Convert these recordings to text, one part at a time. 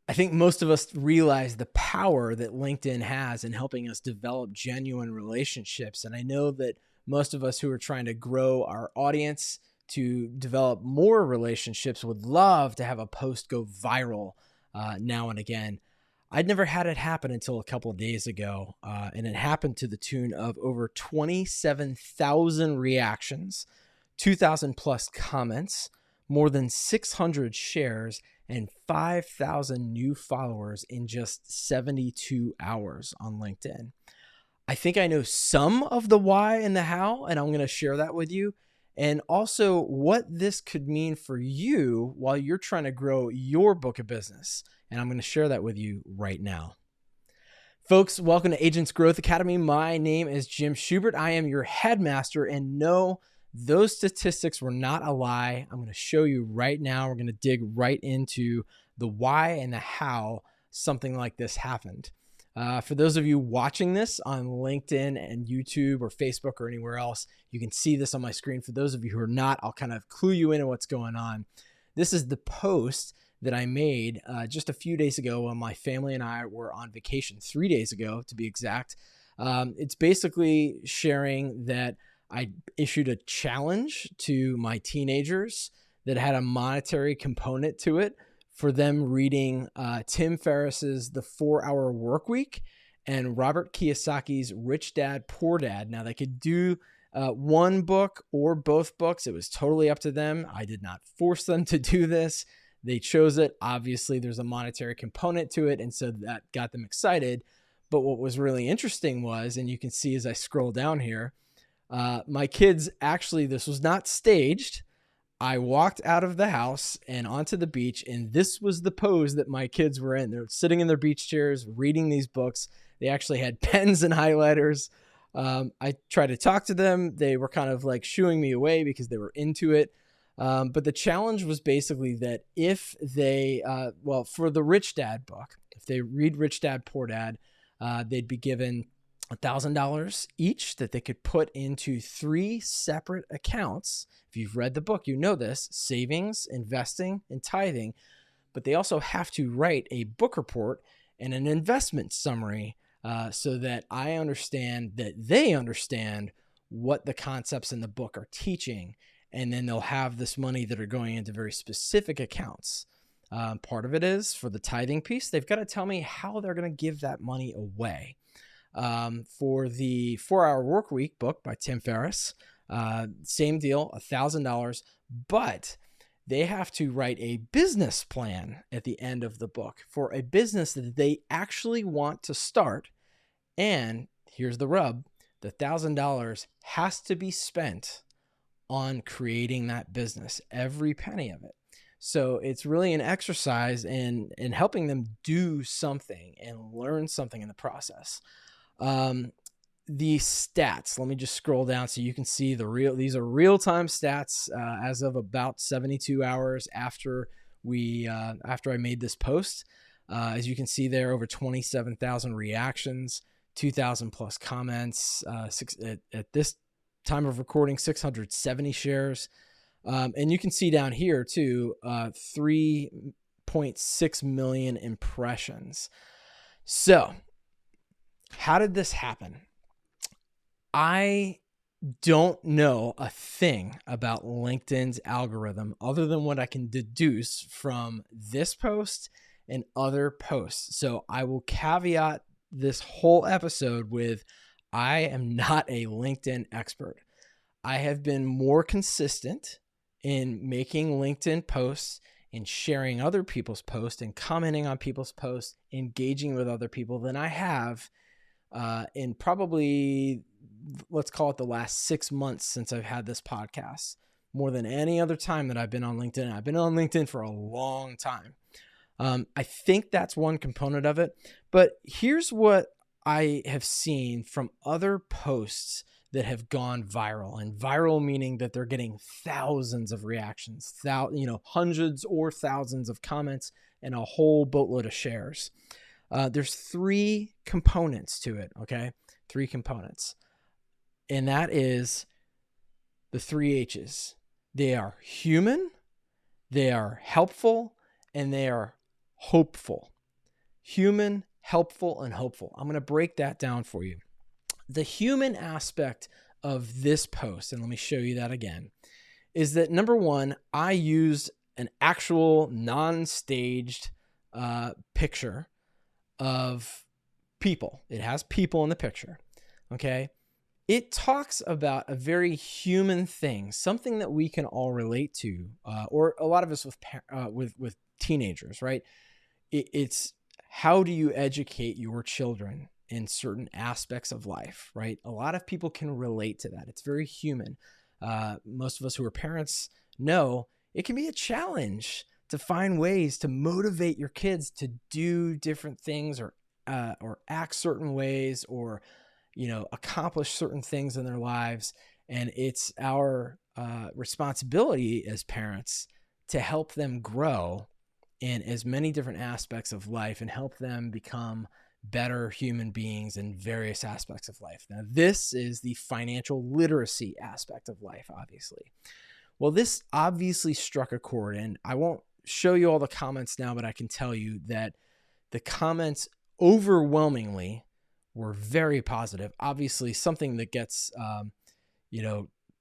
I think most of us realize the power that LinkedIn has in helping us develop genuine relationships. And I know that most of us who are trying to grow our audience to develop more relationships would love to have a post go viral now and again. I'd never had it happen until a couple of days ago, and it happened to the tune of over 27,000 reactions, 2,000 plus comments, more than 600 shares, and 5,000 new followers in just 72 hours on LinkedIn. I think I know some of the why and the how, and I'm going to share that with you. And also what this could mean for you while you're trying to grow your book of business. And I'm going to share that with you right now. Folks, welcome to Agents Growth Academy. My name is Jim Schubert. I am your headmaster, and no, those statistics were not a lie. I'm going to show you right now. We're going to dig right into the why and the how something like this happened. For those of you watching this on LinkedIn and YouTube or Facebook or anywhere else, you can see this on my screen. For those of you who are not, I'll kind of clue you into what's going on. This is the post that I made just a few days ago when my family and I were on vacation, 3 days ago to be exact. It's basically sharing that I issued a challenge to my teenagers that had a monetary component to it for them reading Tim Ferriss's The 4-Hour Workweek and Robert Kiyosaki's Rich Dad, Poor Dad. Now, they could do one book or both books. It was totally up to them. I did not force them to do this. They chose it. Obviously, there's a monetary component to it, and so that got them excited. But what was really interesting was, and you can see as I scroll down here, my kids actually, this was not staged. I walked out of the house and onto the beach, and this was the pose that my kids were in. They're sitting in their beach chairs, reading these books. They actually had pens and highlighters. I tried to talk to them. They were kind of like shooing me away because they were into it. But the challenge was basically that if they, for the Rich Dad book, if they read Rich Dad, Poor Dad, they'd be given $1,000 each that they could put into 3 separate accounts. If you've read the book, you know this: savings, investing, and tithing. But they also have to write a book report and an investment summary so that I understand that they understand what the concepts in the book are teaching. And then they'll have this money that are going into very specific accounts. Part of it is for the tithing piece. They've got to tell me how they're going to give that money away. For the 4-Hour Workweek book by Tim Ferriss, same deal, $1,000, but they have to write a business plan at the end of the book for a business that they actually want to start. And here's the rub: the $1,000 has to be spent on creating that business, every penny of it. So it's really an exercise in helping them do something and learn something in the process. The stats, let me just scroll down so you can see these are real-time stats as of about 72 hours after I made this post. As you can see there, over 27,000 reactions, 2,000 plus comments, at this time of recording, 670 shares. And you can see down here too, 3.6 million impressions. So how did this happen? I don't know a thing about LinkedIn's algorithm other than what I can deduce from this post and other posts. So I will caveat this whole episode with, I am not a LinkedIn expert. I have been more consistent in making LinkedIn posts and sharing other people's posts and commenting on people's posts, engaging with other people than I have in probably, let's call it the last 6 months since I've had this podcast, more than any other time that I've been on LinkedIn. I've been on LinkedIn for a long time. I think that's one component of it, but here's what I have seen from other posts that have gone viral, and viral meaning that they're getting thousands of reactions, hundreds or thousands of comments and a whole boatload of shares. There's 3 components to it. Okay. 3 components. And that is the 3 H's. They are human, they are helpful, and they are hopeful. human, helpful, and hopeful. I'm going to break that down for you. The human aspect of this post, and let me show you that again, is that number one, I used an actual non-staged picture of people. It has people in the picture. Okay. It talks about a very human thing, something that we can all relate to, or a lot of us with teenagers, right? It's how do you educate your children in certain aspects of life, right? A lot of people can relate to that. It's very human. Most of us who are parents know it can be a challenge to find ways to motivate your kids to do different things or act certain ways or accomplish certain things in their lives. And it's our responsibility as parents to help them grow in as many different aspects of life and help them become better human beings in various aspects of life. Now, this is the financial literacy aspect of life, obviously. Well, this obviously struck a chord, and I won't show you all the comments now, but I can tell you that the comments overwhelmingly were very positive. Obviously, something that gets,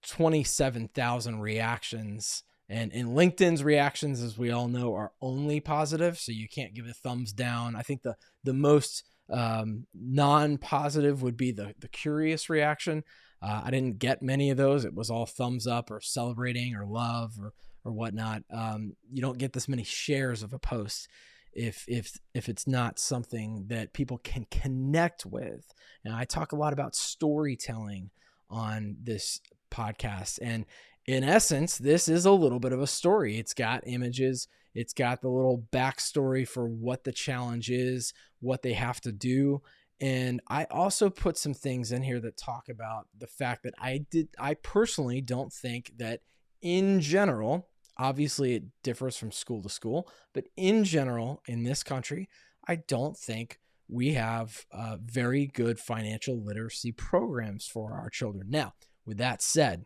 27,000 reactions. And in LinkedIn's reactions, as we all know, are only positive. So you can't give a thumbs down. I think the most non-positive would be the curious reaction. I didn't get many of those. It was all thumbs up or celebrating or love or whatnot. You don't get this many shares of a post if it's not something that people can connect with. And I talk a lot about storytelling on this podcast. And in essence, this is a little bit of a story. It's got images. It's got the little backstory for what the challenge is, what they have to do. And I also put some things in here that talk about the fact that I personally don't think that in general, obviously it differs from school to school, but in general, in this country, I don't think we have very good financial literacy programs for our children. Now, with that said,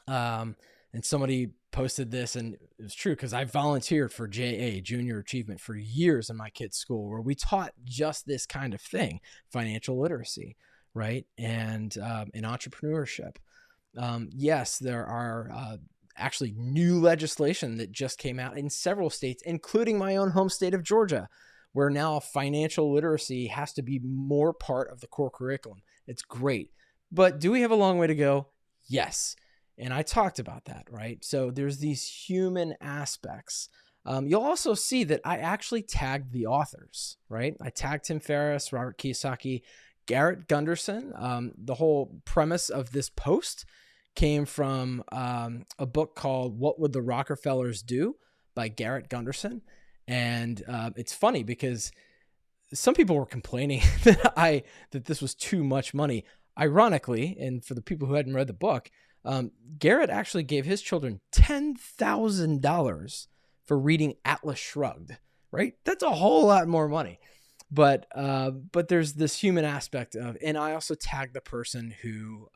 and somebody posted this, and it was true because I volunteered for JA, Junior Achievement, for years in my kids' school where we taught just this kind of thing, financial literacy, right? And in entrepreneurship. Yes, there are actually new legislation that just came out in several states, including my own home state of Georgia, where now financial literacy has to be more part of the core curriculum. It's great. But do we have a long way to go? Yes. And I talked about that, right? So there's these human aspects. You'll also see that I actually tagged the authors, right? I tagged Tim Ferriss, Robert Kiyosaki, Garrett Gunderson. The whole premise of this post came from a book called What Would the Rockefellers Do by Garrett Gunderson. And it's funny because some people were complaining that this was too much money. Ironically, and for the people who hadn't read the book, Garrett actually gave his children $10,000 for reading Atlas Shrugged, right? That's a whole lot more money. But there's this human aspect of, and I also tagged the person who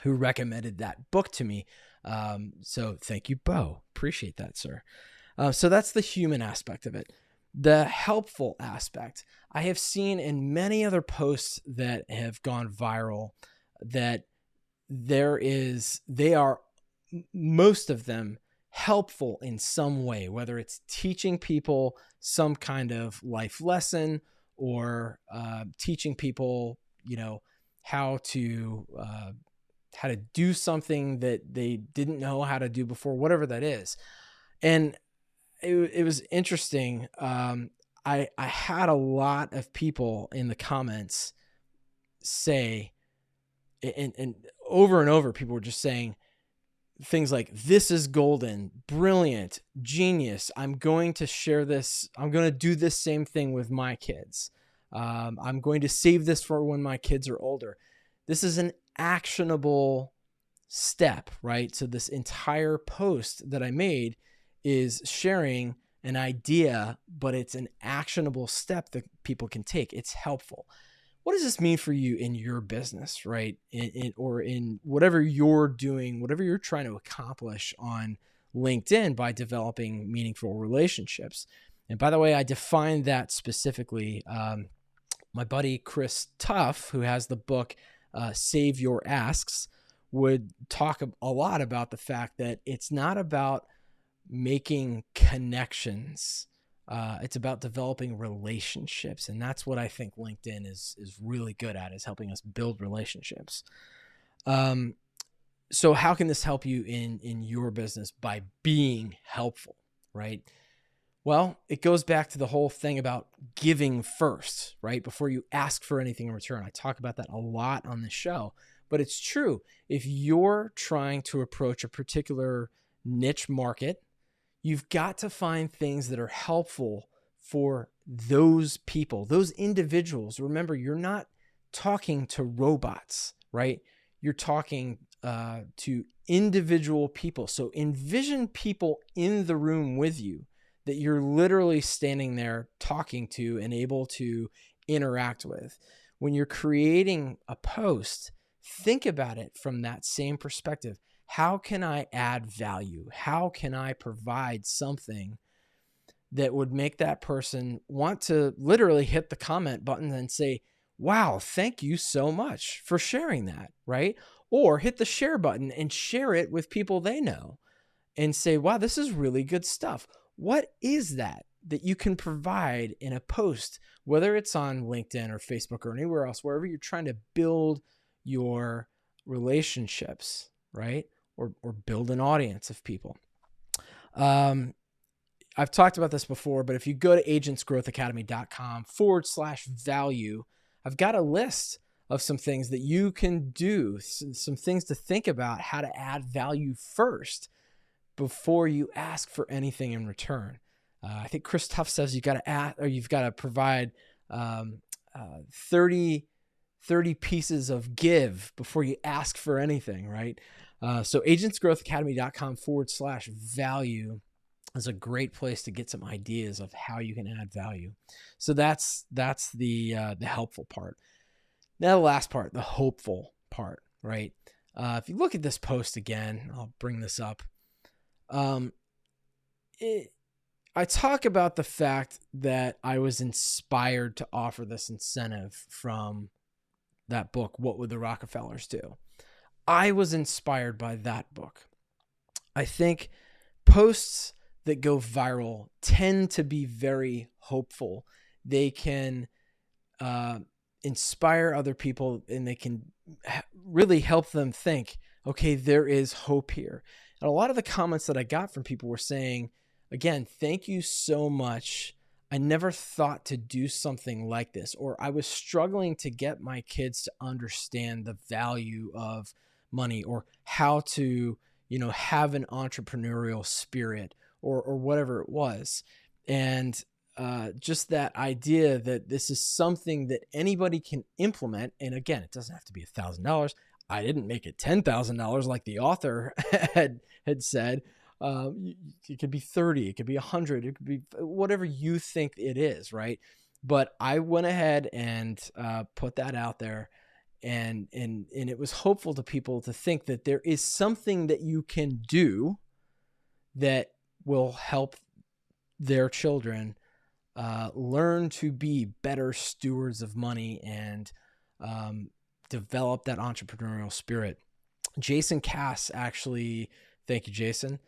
recommended that book to me. So thank you, Bo. Appreciate that, sir. So that's the human aspect of it. The helpful aspect, I have seen in many other posts that have gone viral that they are, most of them, helpful in some way, whether it's teaching people some kind of life lesson or teaching people, how to do something that they didn't know how to do before, whatever that is. And it was interesting. I had a lot of people in the comments say, and over, people were just saying things like, this is golden, brilliant, genius. I'm going to share this. I'm going to do this same thing with my kids. I'm going to save this for when my kids are older. This is an actionable step, right? So this entire post that I made is sharing an idea, but it's an actionable step that people can take. It's helpful. What does this mean for you in your business, right? Or in whatever you're doing, whatever you're trying to accomplish on LinkedIn by developing meaningful relationships? And by the way, I defined that specifically. My buddy Chris Tuff, who has the book Save Your Asks, would talk a lot about the fact that it's not about making connections. It's about developing relationships. And that's what I think LinkedIn is really good at, is helping us build relationships. So how can this help you in your business? By being helpful, right? Well, it goes back to the whole thing about giving first, right? Before you ask for anything in return. I talk about that a lot on the show, but it's true. If you're trying to approach a particular niche market, you've got to find things that are helpful for those people, those individuals. Remember, you're not talking to robots, right? You're talking to individual people. So envision people in the room with you that you're literally standing there talking to and able to interact with. When you're creating a post, think about it from that same perspective. How can I add value? How can I provide something that would make that person want to literally hit the comment button and say, wow, thank you so much for sharing that, right? Or hit the share button and share it with people they know and say, wow, this is really good stuff. What is that you can provide in a post, whether it's on LinkedIn or Facebook or anywhere else, wherever you're trying to build your relationships, right? Or build an audience of people. I've talked about this before, but if you go to agentsgrowthacademy.com/value, I've got a list of some things that you can do, some things to think about how to add value first before you ask for anything in return. I think Chris Tuff says you've got to provide 30 pieces of give before you ask for anything, right? So agentsgrowthacademy.com/value is a great place to get some ideas of how you can add value. So that's the helpful part. Now the last part, the hopeful part, right? If you look at this post again, I'll bring this up. I talk about the fact that I was inspired to offer this incentive from that book, What Would the Rockefellers Do? I was inspired by that book. I think posts that go viral tend to be very hopeful. They can inspire other people, and they can really help them think, okay, there is hope here. And a lot of the comments that I got from people were saying, again, thank you so much. I never thought to do something like this, or I was struggling to get my kids to understand the value of money, or how to, have an entrepreneurial spirit, or whatever it was. And just that idea that this is something that anybody can implement. And again, it doesn't have to be $1,000. I didn't make it $10,000 like the author had said. It could be 30, it could be 100, it could be whatever you think it is, right? But I went ahead and put that out there, and it was hopeful to people to think that there is something that you can do that will help their children learn to be better stewards of money and develop that entrepreneurial spirit. Jason Cass actually, thank you, Jason,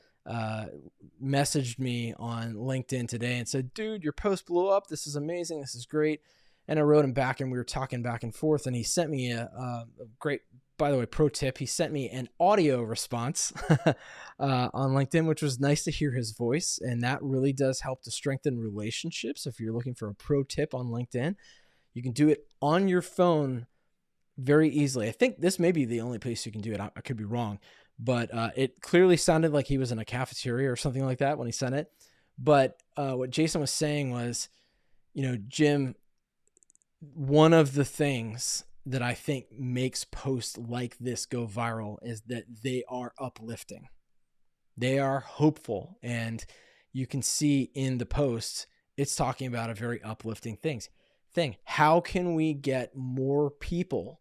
messaged me on LinkedIn today and said, dude, your post blew up. This is amazing. This is great. And I wrote him back, and we were talking back and forth, and he sent me a great, by the way, pro tip. He sent me an audio response on LinkedIn, which was nice to hear his voice. And that really does help to strengthen relationships. If you're looking for a pro tip on LinkedIn, you can do it on your phone very easily. I think this may be the only place you can do it. I could be wrong, but it clearly sounded like he was in a cafeteria or something like that when he sent it. But what Jason was saying was, Jim, one of the things that I think makes posts like this go viral is that they are uplifting. They are hopeful. And you can see in the post, it's talking about a very uplifting thing. How can we get more people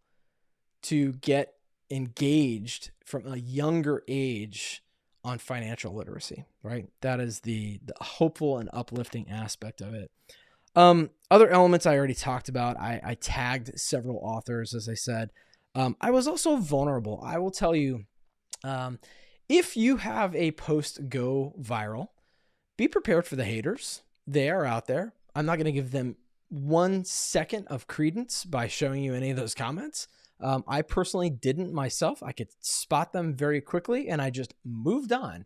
to get engaged from a younger age on financial literacy, right? That is the hopeful and uplifting aspect of it. Other elements I already talked about. I tagged several authors, as I said. I was also vulnerable. I will tell you, if you have a post go viral, be prepared for the haters. They are out there. I'm not going to give them 1 second of credence by showing you any of those comments. I personally didn't myself. I could spot them very quickly, and I just moved on.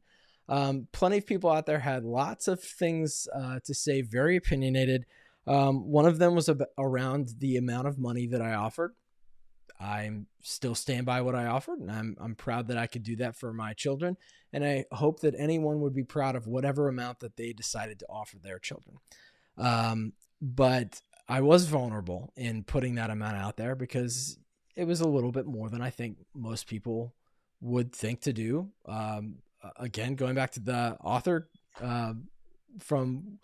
Plenty of people out there had lots of things to say, very opinionated. One of them was around the amount of money that I offered. I'm still stand by what I offered, and I'm proud that I could do that for my children. And I hope that anyone would be proud of whatever amount that they decided to offer their children. But I was vulnerable in putting that amount out there because it was a little bit more than I think most people would think to do. Again, going back to the author from,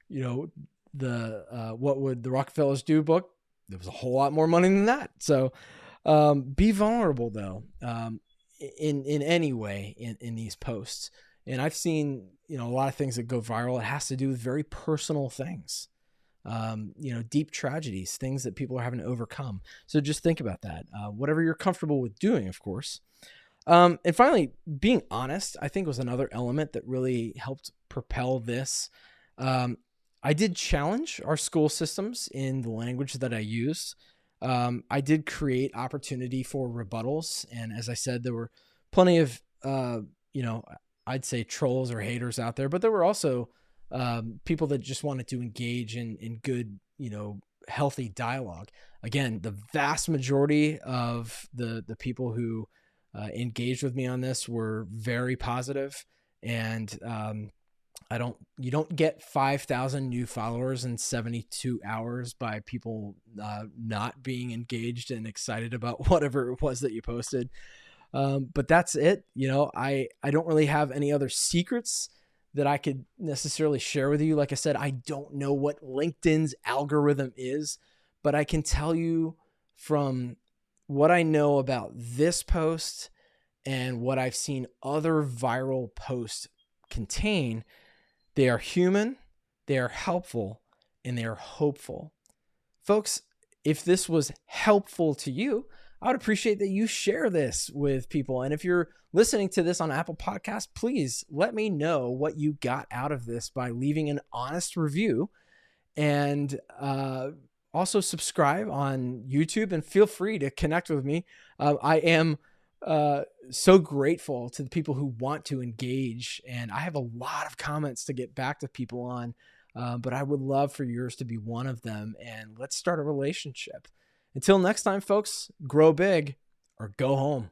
the What Would the Rockefellers Do book, there was a whole lot more money than that. So be vulnerable, though, in any way in these posts. And I've seen, a lot of things that go viral. It has to do with very personal things, deep tragedies, things that people are having to overcome. So just think about that. Whatever you're comfortable with doing, of course. And finally, being honest, I think, was another element that really helped propel this. I did challenge our school systems in the language that I used. I did create opportunity for rebuttals. And as I said, there were plenty of, I'd say trolls or haters out there, but there were also people that just wanted to engage in good, healthy dialogue. Again, the vast majority of the people who engaged with me on this were very positive, and you don't get 5,000 new followers in 72 hours by people not being engaged and excited about whatever it was that you posted. But that's it. I don't really have any other secrets that I could necessarily share with you. Like I said, I don't know what LinkedIn's algorithm is, but I can tell you from what I know about this post and what I've seen other viral posts contain, they are human, they are helpful, and they are hopeful. Folks, if this was helpful to you, I would appreciate that you share this with people. And if you're listening to this on Apple Podcasts, please let me know what you got out of this by leaving an honest review. And also subscribe on YouTube, and feel free to connect with me. I am so grateful to the people who want to engage, and I have a lot of comments to get back to people on, but I would love for yours to be one of them, and let's start a relationship. Until next time, folks, grow big or go home.